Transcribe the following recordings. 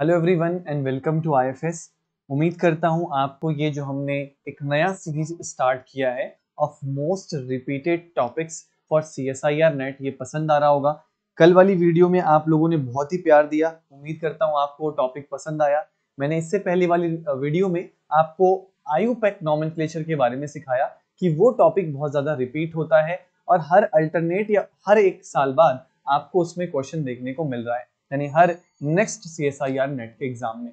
Hello everyone and welcome to IFS. उम्मीद करता हूं आपको ये जो हमने एक नया सीरीज स्टार्ट किया है of most repeated topics for CSIR net ये पसंद आ रहा होगा। कल वाली वीडियो में आप लोगों ने बहुत ही प्यार दिया, उम्मीद करता हूं आपको टॉपिक पसंद आया। मैंने इससे पहले वाली वीडियो में आपको आईयूपैक नॉमेनक्लेचर के बारे में सिखाया कि वो टॉपिक बहुत ज्यादा रिपीट होता है और हर अल्टरनेट या हर एक साल बाद आपको उसमें क्वेश्चन देखने को मिल रहा है, यानी हर नेक्स्ट सीएसआईआर नेट के एग्जाम में।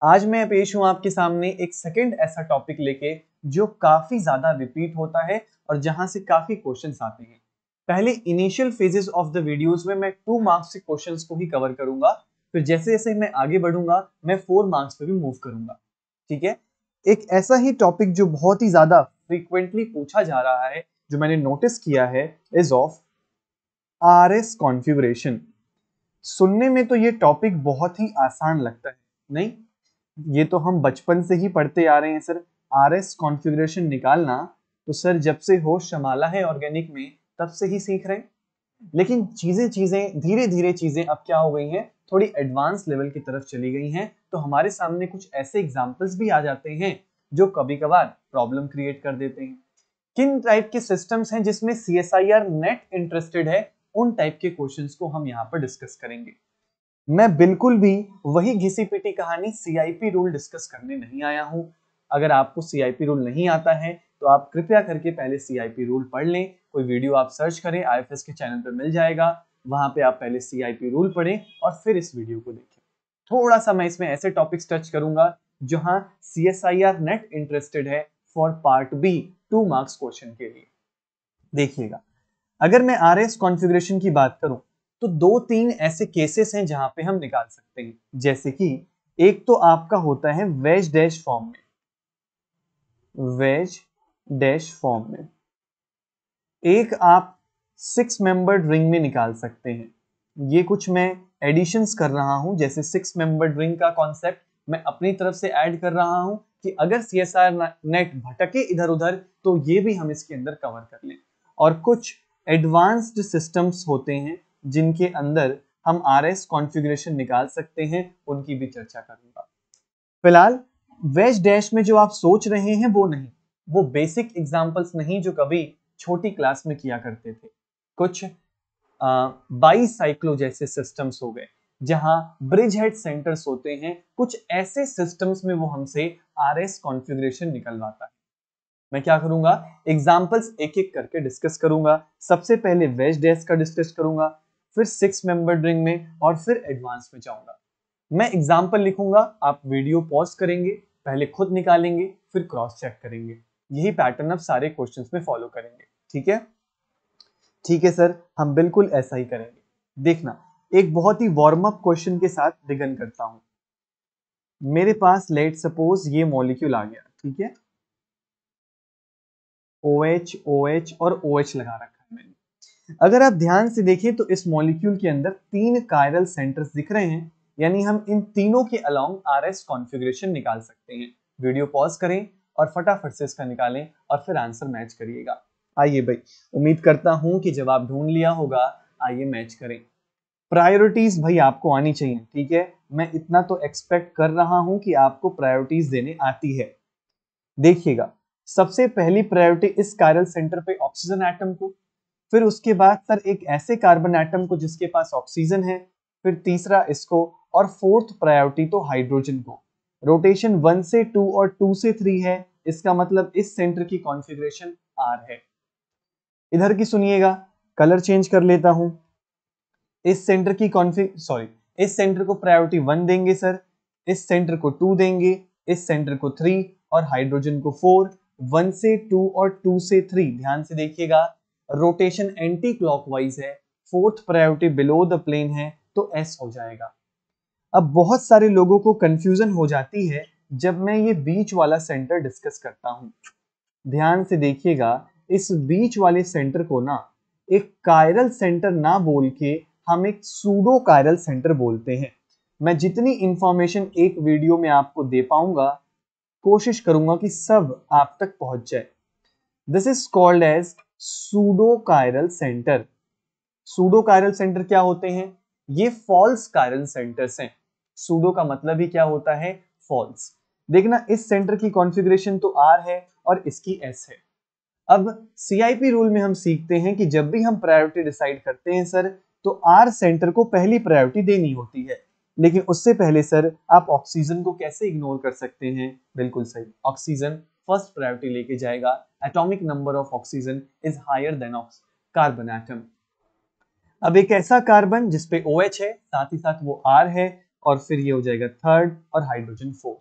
आज मैं पेश हूं आपके सामने एक सेकंड ऐसा टॉपिक लेके जो काफी ज्यादा रिपीट होता है और जहां से काफी क्वेश्चंस आते हैं। पहले initial phases of the videos में मैं 2 मार्क्स के क्वेश्चंस को ही कवर करूंगा, फिर जैसे जैसे मैं आगे बढ़ूंगा मैं 4 मार्क्स पे भी मूव करूंगा। ठीक है, एक ऐसा ही टॉपिक जो बहुत ही ज्यादा फ्रीक्वेंटली पूछा जा रहा है, जो मैंने नोटिस किया है, इज ऑफ आरएस कॉन्फ़िगरेशन। सुनने में तो ये टॉपिक बहुत ही आसान लगता है, नहीं? ये तो हम बचपन से ही पढ़ते आ रहे हैं सर, आरएस कॉन्फ़िगरेशन निकालना तो सर जब से होश संभाला है ऑर्गेनिक में तब से ही सीख रहे हैं। लेकिन चीजें धीरे धीरे चीजें अब क्या हो गई हैं, थोड़ी एडवांस लेवल की तरफ चली गई हैं, तो हमारे सामने कुछ ऐसे एग्जांपल्स भी आ जाते हैं जो कभी कभार प्रॉब्लम क्रिएट कर देते हैं। किन टाइप के सिस्टम्स हैं जिसमें सीएसआईआर नेट इंटरेस्टेड है, उन टाइप के क्वेश्चंस को हम यहाँ पर डिस्कस करेंगे। मैं बिल्कुल भी वही घिसी पिटी कहानी सीआईपी रूल डिस्कस करने नहीं आया हूं। अगर आपको सीआईपी रूल नहीं आता है तो आप कृपया करके पहले सीआईपी रूल पढ़ लें। कोई वीडियो आप सर्च करें, आईएफएस के चैनल पर मिल जाएगा, वहां पे आप पहले सीआईपी रूल पढ़ें और फिर इस वीडियो को देखें। थोड़ा सा मैं इसमें ऐसे टॉपिक्स टच करूंगा जहां सीएसआईआर नेट इंटरेस्टेड है for part B 2 marks question के लिए। देखिएगा, अगर मैं आरएस कॉन्फ़िगरेशन की बात करूं तो 2-3 ऐसे केसेस हैं जहां पे हम निकाल सकते हैं। जैसे कि एक तो आपका होता है वेज डैश फॉर्म में, वेज डैश फॉर्म में एक आप 6 मेंबर्ड रिंग में निकाल सकते हैं। ये कुछ मैं एडिशंस कर रहा हूं, जैसे 6 मेंबर्ड रिंग का कॉन्सेप्ट मैं अपनी तरफ से ऐड कर रहा हूं कि अगर सीएसआर नेट भटके इधर उधर तो ये भी हम इसके अंदर कवर कर लें। और कुछ एडवांस्ड सिस्टम्स होते हैं जिनके अंदर हम आरएस कॉन्फ़िगरेशन निकाल सकते हैं, उनकी भी चर्चा करूंगा। फिलहाल वेज डैश में जो आप सोच रहे हैं वो नहीं, वो बेसिक एग्जांपल्स नहीं जो कभी छोटी क्लास में किया करते थे। कुछ बाईसाइक्लो जैसे सिस्टम्स हो गए जहां ब्रिज हेड सेंटर्स होते हैं, कुछ ऐसे सिस्टम्स में वो हमसे आरएस कॉन्फ़िगरेशन निकलवाता है। मैं क्या करूंगा, एग्जांपल्स एक एक करके डिस्कस करूंगा। सबसे पहले वेज डैश का डिस्कस करूंगा, फिर 6 मेंबर्ड रिंग में और फिर एडवांस में जाऊंगा। मैं एग्जाम्पल लिखूंगा, आप वीडियो पॉज करेंगे, पहले खुद निकालेंगे, फिर क्रॉस चेक करेंगे। यही पैटर्न अब सारे क्वेश्चंस में फॉलो करेंगे। ठीक है? ठीक है सर, हम बिल्कुल ऐसा ही करेंगे। देखना, एक बहुत ही वार्म अप क्वेश्चन के साथ बिगिन करता हूं। मेरे पास लेट सपोज ये मॉलिक्यूल आ गया, ठीक है, OH OH और OH लगा रखा है मैंने। अगर आप ध्यान से देखें तो इस मॉलिक्यूल के अंदर 3 कायरल सेंटर्स दिख रहे हैं, यानी हम इन तीनों के अलोंग आरएस कॉन्फ़िगरेशन निकाल सकते हैं। वीडियो पॉज करें और फटाफट से इसका निकालें और फिर आंसर मैच करिएगा। आइए भाई, उम्मीद करता हूं कि जवाब ढूंढ लिया होगा, आइए मैच करें। प्रायोरिटीज भाई आपको आनी चाहिए, ठीक है? मैं इतना तो एक्सपेक्ट कर रहा हूं कि आपको प्रायोरिटीज देने आती है। देखिएगा, सबसे पहली प्रायोरिटी इस कायरल सेंटर पे ऑक्सीजन एटम को, फिर उसके बाद सर एक ऐसे कार्बन एटम को जिसके पास ऑक्सीजन है, फिर तीसरा इसको, और फोर्थ प्रायोरिटी तो हाइड्रोजन को। रोटेशन 1 से 2 और 2 से 3 है, इसका मतलब इस सेंटर की कॉन्फ़िगरेशन R है। इधर की सुनिएगा, कलर चेंज कर लेता हूं। इस सेंटर की इस सेंटर को प्रायोरिटी 1 देंगे सर, इस सेंटर को 2 देंगे, इस सेंटर को 3 और हाइड्रोजन को 4। 1 से 2 और 2 से 3 ध्यान से देखिएगा, रोटेशन एंटी क्लॉकवाइज है, fourth priority below the plane है, तो S हो जाएगा। अब बहुत सारे लोगों को कंफ्यूजन हो जाती है जब मैं ये बीच वाला सेंटर डिस्कस करता हूं। ध्यान से देखिएगा, इस बीच वाले सेंटर को ना एक कायरल सेंटर ना बोल के हम एक सूडो कायरल सेंटर बोलते हैं। मैं जितनी इंफॉर्मेशन एक वीडियो में आपको दे पाऊंगा, कोशिश करूंगा कि सब आप तक पहुंच जाए। This is called as pseudo chiral centre. Pseudo chiral centre क्या होते हैं? ये फॉल्स कायरल सेंटर्स हैं। सूडो का मतलब ही क्या होता है, फॉल्स। देखना इस सेंटर की कॉन्फ़िगरेशन तो R है और इसकी S है। अब CIP रूल में हम सीखते हैं कि जब भी हम प्रायोरिटी डिसाइड करते हैं सर, तो R सेंटर को पहली प्रायोरिटी देनी होती है। लेकिन उससे पहले सर आप ऑक्सीजन को कैसे इग्नोर कर सकते हैं? बिल्कुल सही, ऑक्सीजन फर्स्ट प्रायोरिटी लेके जाएगा। Atomic number of oxygen is higher than carbon atom. अब एक ऐसा कार्बन जिसपे OH है, साथ ही साथ वो R है, और फिर ये हो जाएगा थर्ड और हाइड्रोजन फोर्थ।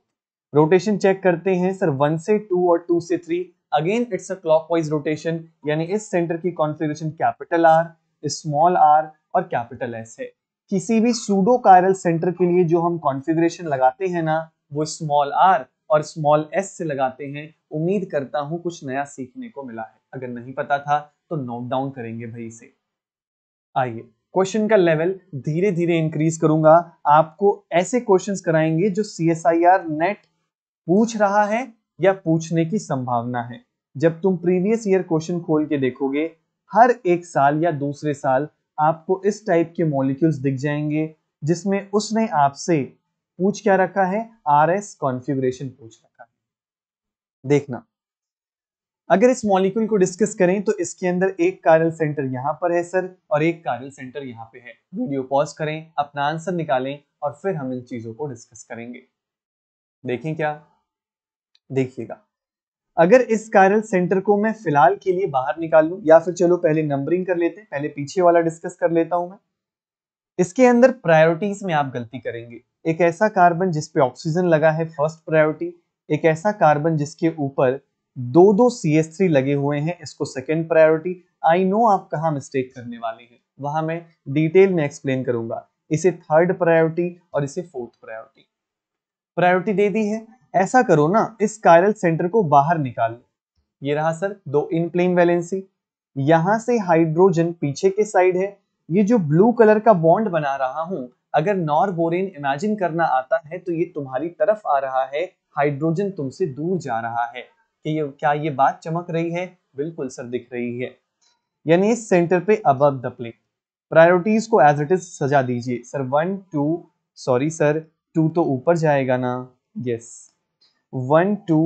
रोटेशन चेक करते हैं सर, 1 से 2 और 2 से 3। Again it's a clockwise rotation, यानी इस सेंटर की configuration capital R, small r और कैपिटल S है। किसी भी सूडो कायरल सेंटर के लिए जो हम कॉन्फ़िगरेशन लगाते हैं ना, वो स्मॉल r और स्मॉल s से लगाते हैं। उम्मीद करता हूं कुछ नया सीखने को मिला है। अगर नहीं पता था तो नोट डाउन करेंगे भाई इसे। आइए क्वेश्चन का लेवल धीरे धीरे इंक्रीज करूंगा। आपको ऐसे क्वेश्चंस कराएंगे जो CSIR नेट पूछ रहा है या पूछने की संभावना है। जब तुम प्रीवियस ईयर क्वेश्चन खोल के देखोगे, हर एक साल या दूसरे साल आपको इस टाइप के मॉलिक्यूल्स दिख जाएंगे जिसमें उसने आपसे पूछ क्या रखा है, RS कॉन्फ़िगरेशन पूछ रखा है। देखना, अगर इस मॉलिक्यूल को डिस्कस करें तो इसके अंदर एक कायरल सेंटर यहां पर है सर, और एक कायरल सेंटर यहां पे है। वीडियो पॉज करें, अपना आंसर निकालें और फिर हम इन चीजों को डिस्कस करेंगे। देखें क्या, देखिएगा। अगर इस कायरल सेंटर को मैं फिलहाल के लिए बाहर निकाल लूं, या फिर चलो पहले नंबरिंग कर लेते हैं, पहले पीछे वाला डिस्कस कर लेता हूं मैं। इसके अंदर प्रायोरिटीज में आप गलती करेंगे। एक ऐसा कार्बन जिसपे ऑक्सीजन लगा है, फर्स्ट प्रायोरिटी। एक ऐसा कार्बन जिसके ऊपर दो दो CH3 लगे हुए हैं, इसको सेकेंड प्रायोरिटी। आई नो आप कहाँ मिस्टेक करने वाले हैं, वहां मैं डिटेल में एक्सप्लेन करूंगा। इसे थर्ड प्रायोरिटी और इसे फोर्थ प्रायोरिटी। प्रायोरिटी दे दी है। ऐसा करो ना, इस कायरल सेंटर को बाहर निकाल लो। ये रहा सर दो इन प्लेन वैलेंसी। यहां से हाइड्रोजन पीछे के साइड है। ये जो ब्लू कलर का बॉन्ड बना रहा हूं, अगर नॉर बोरेन इमेजिन करना आता है तो ये तुम्हारी तरफ आ रहा है, हाइड्रोजन तुमसे दूर जा रहा है। कि ये क्या ये बात चमक रही है? बिल्कुल सर दिख रही है। यानी इस सेंटर पे अबव द प्लेन। प्रायोरिटीज को एज इट इज सजा दीजिए सर। 1 2, सॉरी सर 2 तो ऊपर जाएगा ना, यस 1 2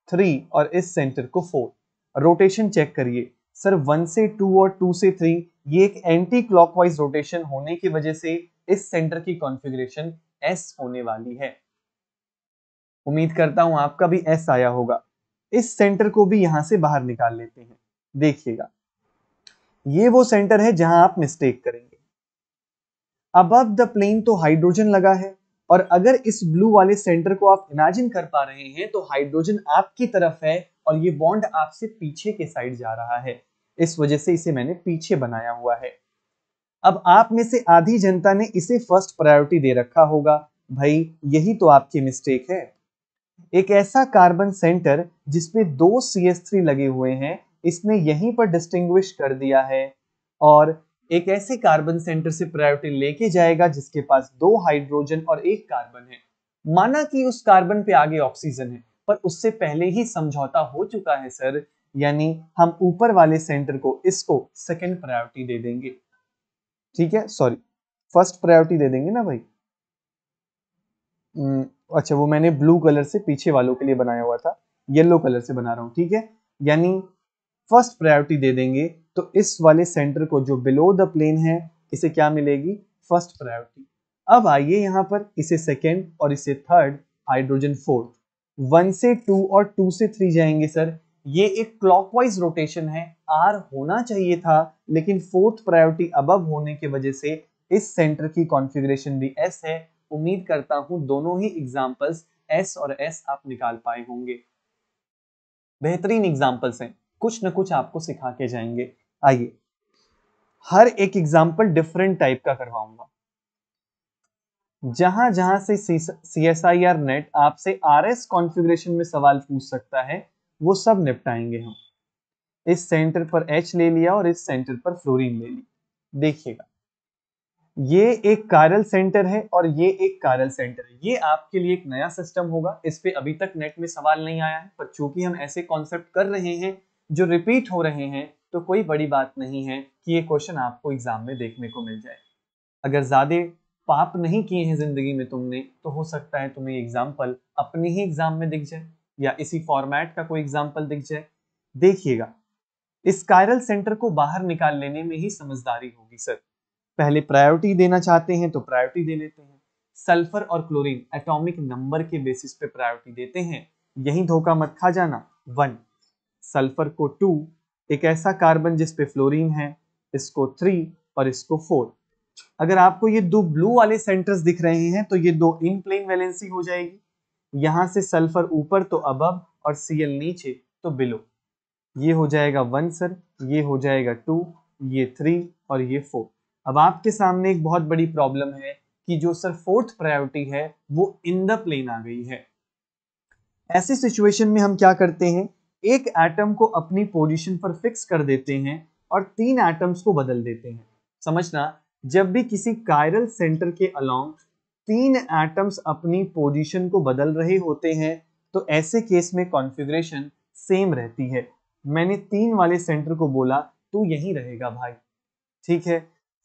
3 और इस सेंटर को 4। रोटेशन चेक करिए सर, 1 से 2 और 2 से 3, ये एक एंटी क्लॉकवाइज रोटेशन होने की वजह से इस सेंटर की कॉन्फ़िगरेशन S होने वाली है। उम्मीद करता हूं आपका भी S आया होगा। इस सेंटर को भी यहां से बाहर निकाल लेते हैं। देखिएगा, ये वो सेंटर है जहां आप मिस्टेक करेंगे। अबव द प्लेन तो हाइड्रोजन लगा है, और अगर इस ब्लू वाले सेंटर को आप इमेजिन कर पा रहे हैं तो हाइड्रोजन आपकी तरफ है और ये बॉन्ड आपसे पीछे के साइड जा रहा है। इस वजह से इसे मैंने पीछे बनाया हुआ है। अब आप में से आधी जनता ने इसे फर्स्ट प्रायोरिटी दे रखा होगा। भाई यही तो आपकी मिस्टेक है। एक ऐसा कार्बन सेंटर जिसपे दो CH3 लगे हुए हैं, इसने यहीं पर डिस्टिंग्विश कर दिया है, और एक ऐसे कार्बन सेंटर से प्रायोरिटी लेके जाएगा जिसके पास दो हाइड्रोजन और एक कार्बन है। माना कि उस कार्बन पे आगे ऑक्सीजन है, पर उससे पहले ही समझौता हो चुका है सर, यानी हम ऊपर वाले सेंटर को इसको सेकंड प्रायोरिटी दे देंगे। ठीक है, सॉरी फर्स्ट प्रायोरिटी दे देंगे ना भाई। अच्छा, वो मैंने ब्लू कलर से पीछे वालों के लिए बनाया हुआ था, येलो कलर से बना रहा हूं। ठीक है, यानी फर्स्ट प्रायोरिटी दे देंगे तो इस वाले सेंटर को जो बिलो द प्लेन है, इसे क्या मिलेगी, फर्स्ट प्रायोरिटी। अब आइए यहां पर, इसे सेकेंड और इसे थर्ड, हाइड्रोजन फोर्थ। 1 से 2 और 2 से 3 जाएंगे सर। ये एक क्लॉकवाइज रोटेशन है, R होना चाहिए था, लेकिन फोर्थ प्रायोरिटी अबव होने की वजह से इस सेंटर की कॉन्फ़िगरेशन भी S है। उम्मीद करता हूं दोनों ही एग्जांपल्स S और S आप निकाल पाए होंगे। बेहतरीन एग्जांपल्स हैं, कुछ न कुछ आपको सिखा के जाएंगे। आइए हर एक एग्जांपल डिफरेंट टाइप का करवाऊंगा। जहां जहां से CSIR नेट आपसे RS कॉन्फ़िगरेशन में सवाल पूछ सकता है, वो सब निपटाएंगे हम। इस सेंटर पर H ले लिया और इस सेंटर पर फ्लोरीन ले ली। देखिएगा, ये एक कायरल सेंटर है और ये एक कायरल सेंटर है। ये आपके लिए एक नया सिस्टम होगा, इस पे अभी तक नेट में सवाल नहीं आया है, पर चूंकि हम ऐसे कॉन्सेप्ट कर रहे हैं जो रिपीट हो रहे हैं, तो कोई बड़ी बात नहीं है कि ये क्वेश्चन आपको एग्जाम में देखने को मिल जाए। अगर ज्यादा पाप नहीं किए हैं जिंदगी में तुमने, तो हो सकता है तुम्हें एग्जाम्पल अपने ही एग्जाम में दिख जाए या इसी फॉर्मेट का कोई एग्जाम्पल दिख जाए। देखिएगा, इस कायरल सेंटर को बाहर निकाल लेने में ही समझदारी होगी सर। पहले प्रायोरिटी देना चाहते हैं तो प्रायोरिटी दे लेते हैं। सल्फर और क्लोरीन एटॉमिक नंबर के बेसिस पे प्रायोरिटी देते हैं, यही धोखा मत खा जाना। 1 सल्फर को 2, एक ऐसा कार्बन जिस पे फ्लोरीन है, इसको 3 और इसको 4। अगर आपको ये दो ब्लू वाले सेंटर्स दिख रहे हैं तो ये दो इन प्लेन वैलेंसी हो जाएगी। यहां से सल्फर ऊपर तो अबव और Cl नीचे तो बिलो। ये हो जाएगा 1 सर, ये हो जाएगा 2, ये 3 और ये 4। अब आपके सामने एक बहुत बड़ी प्रॉब्लम है कि जो सर फोर्थ प्रायोरिटी है वो इन द प्लेन आ गई है। ऐसी सिचुएशन में हम क्या करते हैं, एक एटम को अपनी पोजीशन पर फिक्स कर देते हैं और 3 एटम्स को बदल देते हैं। समझना, जब भी किसी कायरल सेंटर के अलोंग 3 एटम्स अपनी पोजीशन को बदल रहे होते हैं तो ऐसे केस में कॉन्फ़िगरेशन सेम रहती है। मैंने 3 वाले सेंटर को बोला तू यहीं रहेगा भाई, ठीक है।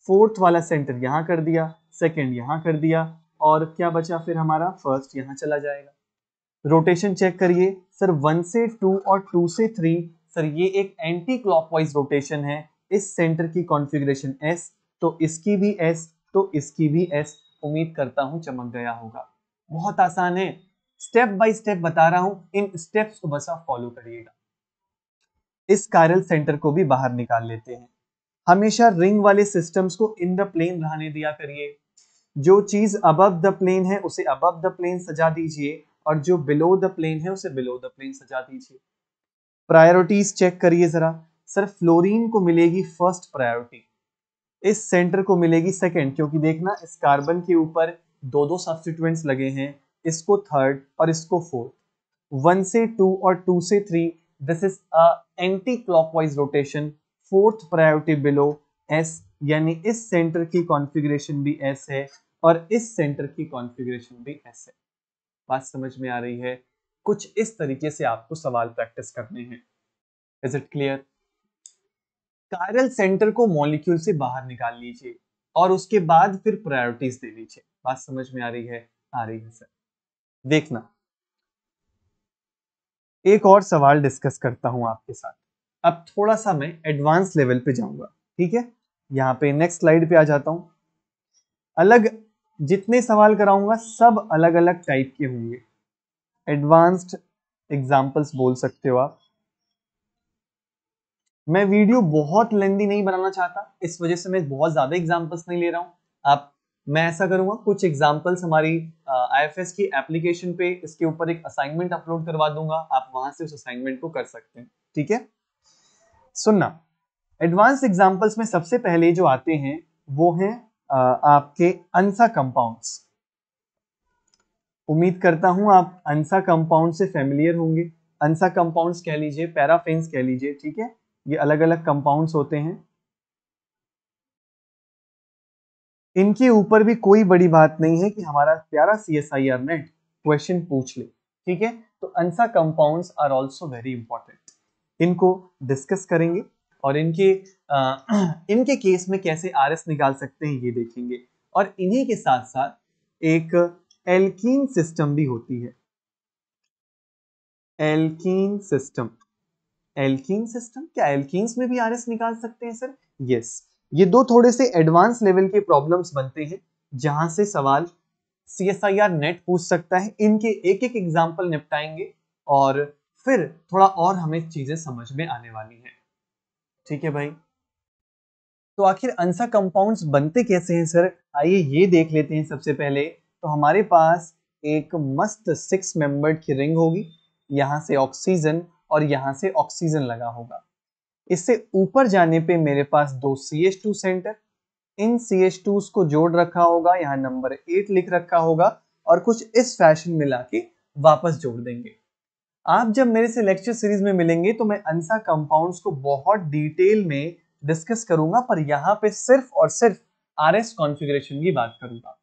फोर्थ वाला सेंटर यहां कर दिया, सेकंड यहां कर दिया, और क्या बचा फिर हमारा, फर्स्ट यहां चला जाएगा। रोटेशन चेक करिए सर, 1 से 2 और 2 से 3, सर ये एक एंटी क्लॉकवाइज रोटेशन है। इस सेंटर की कॉन्फ़िगरेशन S, तो इसकी भी S, तो इसकी भी S। उम्मीद करता हूं चमक गया होगा। बहुत आसान है, स्टेप बाय स्टेप बता रहा हूं, इन स्टेप्स को बस आप फॉलो करिएगा। इस कायरल सेंटर को भी बाहर निकाल लेते हैं। हमेशा रिंग वाले सिस्टम्स को इन द प्लेन रहने दिया करिए। जो चीज अबव द प्लेन है उसे अबव द प्लेन सजा दीजिए और जो बिलो द प्लेन है उसे बिलो द प्लेन सजा दीजिए। प्रायोरिटीज चेक करिए जरा, सर फ्लोरीन को मिलेगी फर्स्ट प्रायोरिटी, इस सेंटर को मिलेगी सेकंड, क्योंकि देखना इस कार्बन के ऊपर दो दो सब्स्टिट्यूएंट्स लगे हैं, इसको थर्ड और इसको फोर्थ। 1 से 2 और 2 से 3, this is a anti clockwise rotation, fourth priority below S, यानी इस सेंटर की कॉन्फ़िगरेशन भी S है और इस सेंटर की कॉन्फ़िगरेशन भी S है। बात समझ में आ रही है? कुछ इस तरीके से आपको सवाल प्रैक्टिस करने हैं। Is it clear? Chiral centre को मॉलिक्यूल से बाहर निकाल लीजिए और उसके बाद फिर प्रायोरिटीज दे लीजिए। बात समझ में आ रही है? आ रही है सर। देखना, एक और सवाल डिस्कस करता हूं आपके साथ। अब थोड़ा सा मैं एडवांस लेवल पे जाऊंगा, ठीक है। यहाँ पे नेक्स्ट स्लाइड पे आ जाता हूं। अलग जितने सवाल कराऊंगा सब अलग अलग टाइप के होंगे, एडवांस्ड एग्जाम्पल्स बोल सकते हो आप। मैं वीडियो बहुत लेंदी नहीं बनाना चाहता, इस वजह से मैं बहुत ज्यादा एग्जाम्पल्स नहीं ले रहा हूं। मैं ऐसा करूंगा, कुछ एग्जाम्पल्स हमारी IFS की एप्लीकेशन पे इसके ऊपर एक असाइनमेंट अपलोड करवा दूंगा, आप वहां से उस असाइनमेंट को कर सकते हैं, ठीक है। सुनना, एडवांस एग्जाम्पल्स में सबसे पहले जो आते हैं वो हैं आपके अंसा कंपाउंड्स। उम्मीद करता हूं आप अंसा कंपाउंड से फेमिलियर होंगे। अंसा कंपाउंड्स कह लीजिए, पैराफेन्स कह लीजिए, ठीक है। ये अलग अलग कंपाउंड्स होते हैं, इनके ऊपर भी कोई बड़ी बात नहीं है कि हमारा प्यारा CSIR नेट क्वेश्चन पूछ ले, ठीक है। तो अंसा compounds are also very important, इनको डिस्कस करेंगे और इनके केस में कैसे RS निकाल सकते हैं ये देखेंगे। और इन्हीं के साथ साथ एक एल्कीन सिस्टम भी होती है, एल्कीन सिस्टम। एल्कीन सिस्टम, क्या एल्कीन्स में भी RS निकाल सकते हैं सर? यस। ये दो थोड़े से एडवांस लेवल के प्रॉब्लम्स बनते हैं जहां से सवाल CSIR नेट पूछ सकता है। इनके एक एक एग्जाम्पल निपटाएंगे और फिर थोड़ा और हमें चीजें समझ में आने वाली हैं, ठीक है भाई। तो आखिर अंसा कंपाउंड्स बनते कैसे हैं सर, आइए ये देख लेते हैं। सबसे पहले तो हमारे पास एक मस्त 6 मेंबर्ड की रिंग होगी, यहां से ऑक्सीजन और यहां से ऑक्सीजन लगा होगा। इससे ऊपर जाने पे मेरे पास दो CH2 सेंटर, इन CH2s को जोड़ रखा होगा, यहाँ नंबर 8 लिख रखा होगा और कुछ इस फैशन में लाके वापस जोड़ देंगे। आप जब मेरे से लेक्चर सीरीज में मिलेंगे तो मैं अंसा कंपाउंड्स को बहुत डिटेल में डिस्कस करूंगा, पर यहाँ पे सिर्फ और सिर्फ RS कॉन्फ़िगरेशन की बात करूंगा।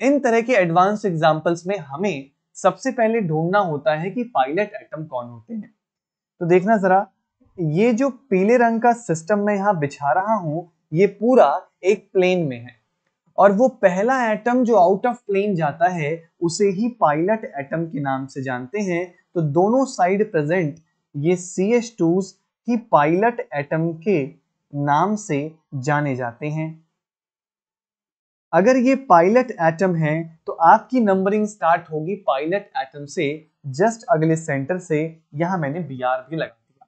इन तरह के एडवांस एग्जांपल्स में हमें सबसे पहले ढूंढना होता है कि पायलट एटम कौन होते हैं। तो देखना जरा, ये जो पीले रंग का सिस्टम मैं यहाँ बिछा रहा हूं ये पूरा एक प्लेन में है और वो पहला एटम जो आउट ऑफ प्लेन जाता है उसे ही पायलट एटम के नाम से जानते हैं। तो दोनों साइड प्रेजेंट ये CH2s ही पायलट एटम के नाम से जाने जाते हैं। अगर ये पायलट एटम है तो आपकी नंबरिंग स्टार्ट होगी पायलट एटम से जस्ट अगले सेंटर से। यहां मैंने Br भी लगा दिया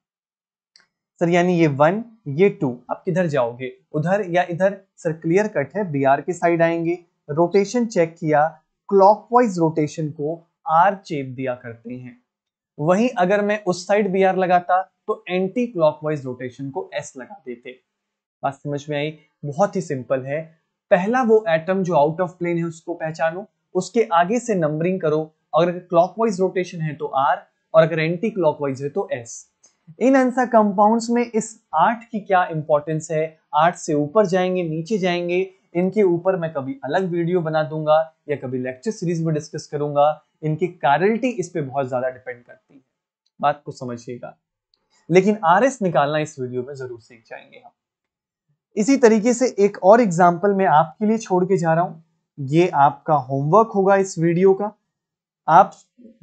सर, यानी ये 1 ये 2। आप किधर जाओगे, उधर या इधर? सर क्लियर कट है, Br के साइड आएंगे। रोटेशन चेक किया, क्लॉकवाइज रोटेशन को R चेप दिया करते हैं। वहीं अगर मैं उस साइड Br लगाता तो एंटी क्लॉकवाइज रोटेशन को S लगा देते। बात समझ में आई? बहुत ही सिंपल है। पहला वो एटम जो आउट ऑफ प्लेन है उसको पहचानो, उसके आगे से नंबरिंग करो। अगर क्लॉकवाइज रोटेशन है तो R और अगर एंटी क्लॉकवाइज है तो S। इन आंसर कंपाउंड्स में इस 8 की क्या इंपॉर्टेंस है? 8 से ऊपर जाएंगे नीचे जाएंगे, इनके ऊपर मैं कभी अलग वीडियो बना दूंगा या कभी लेक्चर सीरीज में डिस्कस करूंगा। इनकी कैरेलिटी इस पे बहुत ज्यादा डिपेंड करती है, बात को समझिएगा। लेकिन RS निकालना इस वीडियो में जरूर सीख जाएंगे हम। इसी तरीके से एक और एग्जाम्पल मैं आपके लिए छोड़ के जा रहा हूं, ये आपका होमवर्क होगा इस वीडियो का। आप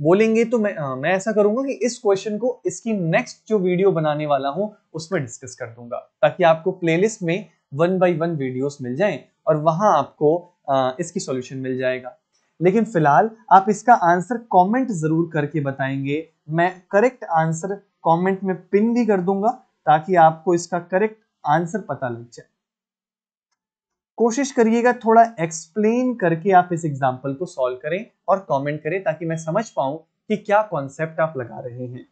बोलेंगे तो मैं ऐसा करूंगा कि इस क्वेश्चन को इसकी नेक्स्ट जो वीडियो बनाने वाला हूं उसमें डिस्कस कर दूंगा, ताकि आपको प्लेलिस्ट में 1 by 1 वीडियोस मिल जाएं और वहां आपको इसकी सॉल्यूशन मिल जाएगा। लेकिन फिलहाल आप इसका आंसर कमेंट जरूर करके बताएंगे। मैं करेक्ट आंसर कमेंट में पिन भी कर दूंगा ताकि आपको इसका करेक्ट आंसर पता लग जाए। कोशिश करिएगा थोड़ा एक्सप्लेन करके आप इस एग्जांपल को सॉल्व करें और कमेंट करें ताकि मैं समझ पाऊं कि क्या कॉन्सेप्ट आप लगा रहे हैं।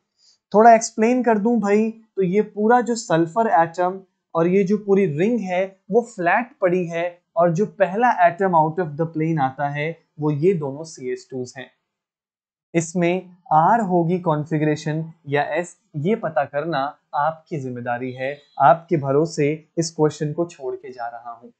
थोड़ा एक्सप्लेन कर दूं भाई, तो ये पूरा जो सल्फर एटम और ये जो पूरी रिंग है वो फ्लैट पड़ी है और जो पहला atom out of the plane आता है वो ये दोनों CH2s हैं। इसमें R होगी कॉन्फ़िगरेशन या S, ये पता करना आपकी जिम्मेदारी है। आपके भरोसे इस क्वेश्चन को छोड़ के जा रहा हूं।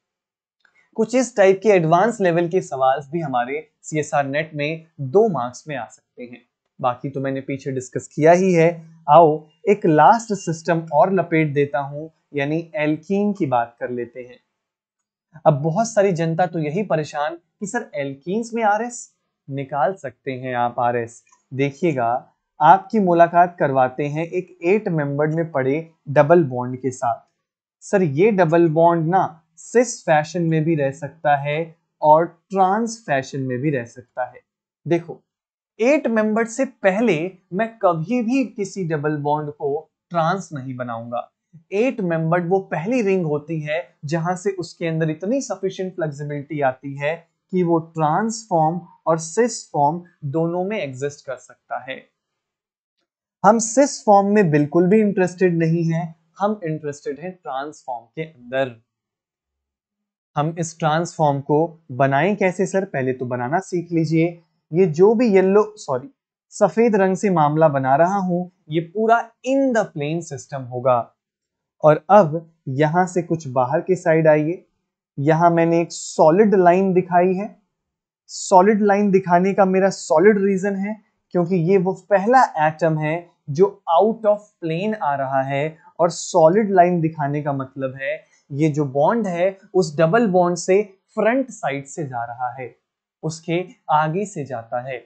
कुछ इस टाइप के एडवांस लेवल के सवाल भी हमारे CSR नेट में 2 मार्क्स में आ सकते हैं। बाकी तो मैंने पीछे डिस्कस किया ही है। आओ एक लास्ट सिस्टम और लपेट देता हूं, यानी एल्कीन की बात कर लेते हैं। अब बहुत सारी जनता तो यही परेशान कि सर एल्कीन्स में RS निकाल सकते हैं आप RS। देखिएगा, आपकी मुलाकात करवाते हैं एक 8 मेंबर्ड में पड़े डबल बॉन्ड के साथ। सर ये डबल बॉन्ड ना सिस फैशन में भी रह सकता है और ट्रांस फैशन में भी रह सकता है। देखो 8 मेंबर्ड से पहले मैं कभी भी किसी डबल बॉन्ड को ट्रांस नहीं बनाऊंगा। 8 मेंबर्ड वो पहली रिंग होती है जहां से उसके अंदर इतनी सफिशिएंट फ्लेक्सिबिलिटी आती है कि वो ट्रांस फॉर्म और सिस फॉर्म दोनों में एग्जिस्ट कर सकता है। हम सिस फॉर्म में बिल्कुल भी इंटरेस्टेड नहीं हैं, हम इंटरेस्टेड हैं ट्रांस फॉर्म के अंदर। हम इस ट्रांसफॉर्म को बनाएं कैसे सर? पहले तो बनाना सीख लीजिए। ये जो भी सफेद रंग से मामला बना रहा हूं ये पूरा इन द प्लेन सिस्टम होगा। और अब यहां से कुछ बाहर के साइड आइए, यहां मैंने एक सॉलिड लाइन दिखाई है। सॉलिड लाइन दिखाने का मेरा सॉलिड रीजन है क्योंकि ये वो पहला एटम है जो आउट ऑफ प्लेन आ रहा है और सॉलिड लाइन दिखाने का मतलब है ये जो बॉन्ड है उस डबल बॉन्ड से फ्रंट साइड से जा रहा है, उसके आगे से जाता है।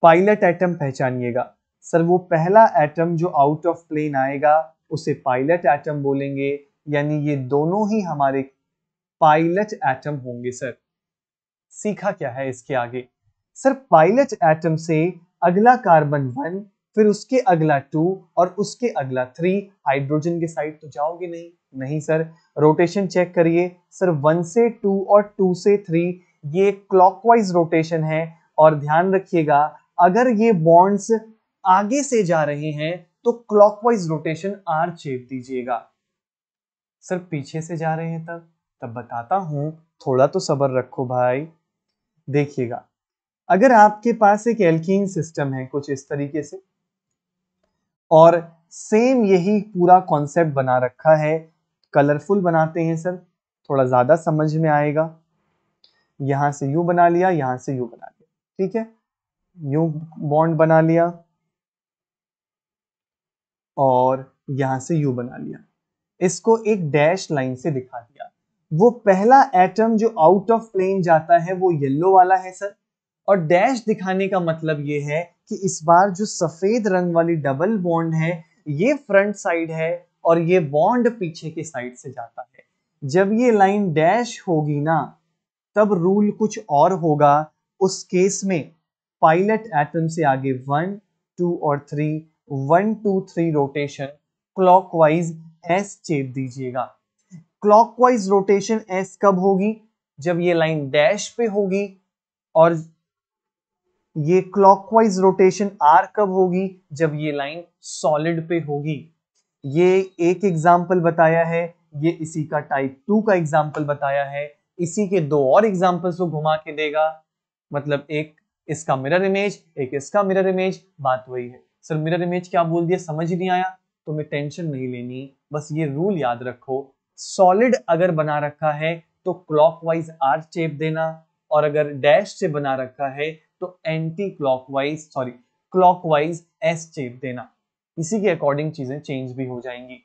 Pilot atom पहचानिएगा। सर वो पहला एटम जो आउट ऑफ प्लेन आएगा उसे पायलट एटम बोलेंगे, यानी ये दोनों ही हमारे पायलट एटम होंगे। सर सीखा क्या है इसके आगे? सर पायलट एटम से अगला कार्बन 1, फिर उसके अगला 2 और उसके अगला 3। हाइड्रोजन के साइड तो जाओगे नहीं? नहीं सर। रोटेशन चेक करिए। सर 1 से 2 और 2 से 3 ये क्लॉकवाइज रोटेशन है। और ध्यान रखिएगा अगर ये बॉन्ड्स आगे से जा रहे हैं तो क्लॉकवाइज रोटेशन R चेप दीजिएगा। सर पीछे से जा रहे हैं तब बताता हूं, थोड़ा तो सब्र रखो भाई। देखिएगा अगर आपके पास एक एल्कीन सिस्टम है कुछ इस तरीके से और सेम यही पूरा कॉन्सेप्ट बना रखा है, कलरफुल बनाते हैं सर, थोड़ा ज्यादा समझ में आएगा। यहां से यू बना लिया, यहां से यू बना लिया, ठीक है, यू बॉन्ड बना लिया और यहां से यू बना लिया। इसको एक डैश लाइन से दिखा दिया। वो पहला एटम जो आउट ऑफ प्लेन जाता है वो येलो वाला है सर, और डैश दिखाने का मतलब ये है कि इस बार जो सफेद रंग वाली डबल बॉन्ड है ये फ्रंट साइड है और ये बॉन्ड पीछे की साइड से जाता है। जब ये लाइन डैश होगी ना तब रूल कुछ और होगा। उस केस में पायलट एटम से आगे 1, 2 और 3, 1, 2, 3 रोटेशन क्लॉकवाइज एस चेप दीजिएगा। क्लॉकवाइज रोटेशन एस कब होगी? जब ये लाइन डैश पे होगी। और ये क्लॉकवाइज रोटेशन आर कब होगी? जब ये लाइन सॉलिड पे होगी। ये एक एग्जाम्पल बताया है, ये इसी का टाइप 2 का एग्जाम्पल बताया है। इसी के दो और एग्जाम्पल्स को घुमा के देगा, मतलब एक इसका मिरर इमेज, एक इसका मिरर इमेज। बात वही है। सर मिरर इमेज क्या बोल दिया, समझ ही नहीं आया? तो मैं टेंशन नहीं लेनी, बस ये रूल याद रखो, सॉलिड अगर बना रखा है तो क्लॉकवाइज आर शेप देना, और अगर डैश से बना रखा है तो anti clockwise clockwise S shape देना। इसी के अकॉर्डिंग चीजें चेंज भी हो जाएंगी।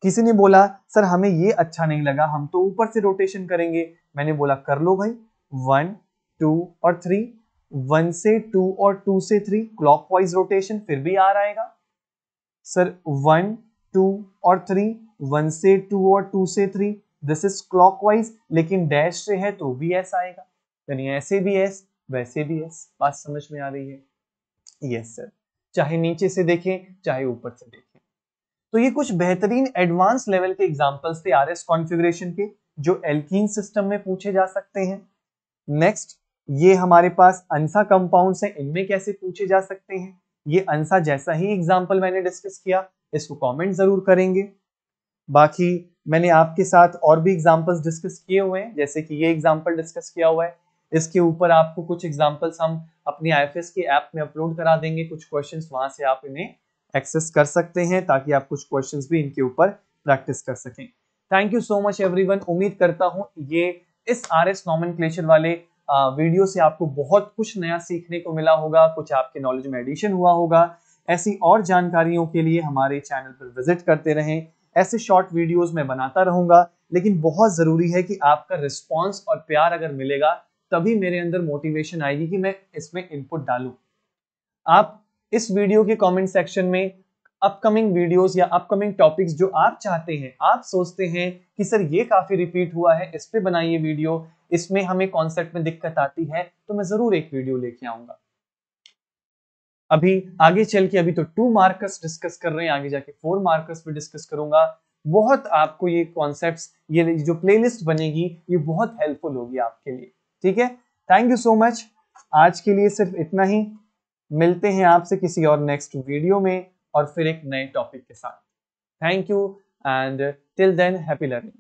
किसी ने बोला सर हमें ये अच्छा नहीं लगा, हम तो ऊपर से रोटेशन करेंगे। मैंने बोला कर लो भाई, 1, 2 और 3, 1 से 2 और 2 से 3 क्लॉकवाइज रोटेशन, फिर भी आर आएगा। सर 1, 2 और 3, 1 से 2 और 2 से 3, दिस इज क्लॉकवाइज, लेकिन डैश से है तो भी एस आएगा, यानी ऐसे भी एस वैसे भी एस। बात समझ में आ रही है? यस सर, चाहे नीचे से देखें चाहे ऊपर से देखें। तो ये कुछ बेहतरीन एडवांस लेवल के एग्जांपल्स थे आरएस कॉन्फ़िगरेशन के, जो एल्कीन सिस्टम में पूछे जा सकते हैं। नेक्स्ट, ये हमारे पास अंसा कंपाउंड्स हैं, इनमें कैसे पूछे जा सकते हैं। ये अंसा जैसा ही एग्जांपल मैंने डिस्कस किया, इसको कमेंट जरूर करेंगे। बाकी मैंने आपके साथ और भी एग्जांपल्स डिस्कस किए हुए हैं, जैसे कि ये एग्जांपल डिस्कस किया हुआ है। इसके ऊपर आपको कुछ एग्जांपल्स हम अपनी आईएफएस के ऐप में अपलोड करा देंगे, कुछ क्वेश्चंस वहां से आप इन्हें एक्सेस कर सकते हैं ताकि आप कुछ क्वेश्चंस भी इनके ऊपर प्रैक्टिस कर सकें। Thank you so much everyone. उम्मीद करता हूं ये इस आरएस नॉमेनक्लेचर वाले वीडियो से आपको बहुत कुछ नया सीखने को मिला होगा, कुछ आपके नॉलेज में एडिशन हुआ होगा। ऐसी और जानकारियों के लिए हमारे चैनल पर विजिट करते रहें। ऐसे शॉर्ट वीडियोस मैं बनाता रहूंगा, लेकिन बहुत जरूरी है कि आपका रिस्पॉन्स और प्यार अगर मिलेगा तभी मेरे अंदर मोटिवेशन आएगी कि मैं इसमें इनपुट डालूं। आप इस वीडियो के कमेंट सेक्शन में अपकमिंग वीडियोस या अपकमिंग टॉपिक्स जो आप चाहते हैं, आप सोचते हैं कि सर ये काफी रिपीट हुआ है, इस पे बनाइए वीडियो, इसमें हमें कॉन्सेप्ट में दिक्कत आती है, तो मैं जरूर एक वीडियो लेके आऊंगा। अभी आगे चल के, अभी तो 2 मार्कर्स डिस्कस कर रहे हैं, आगे जाके 4 मार्कर्स भी डिस्कस करूंगा। बहुत आपको ये कॉन्सेप्ट्स, ये जो प्लेलिस्ट बनेगी ये बहुत हेल्पफुल होगी आपके लिए। ठीक है, थैंक यू सो मच। आज के लिए सिर्फ इतना ही, मिलते हैं आपसे किसी और नेक्स्ट वीडियो में और फिर एक नए टॉपिक के साथ। Thank you and till than happy learning.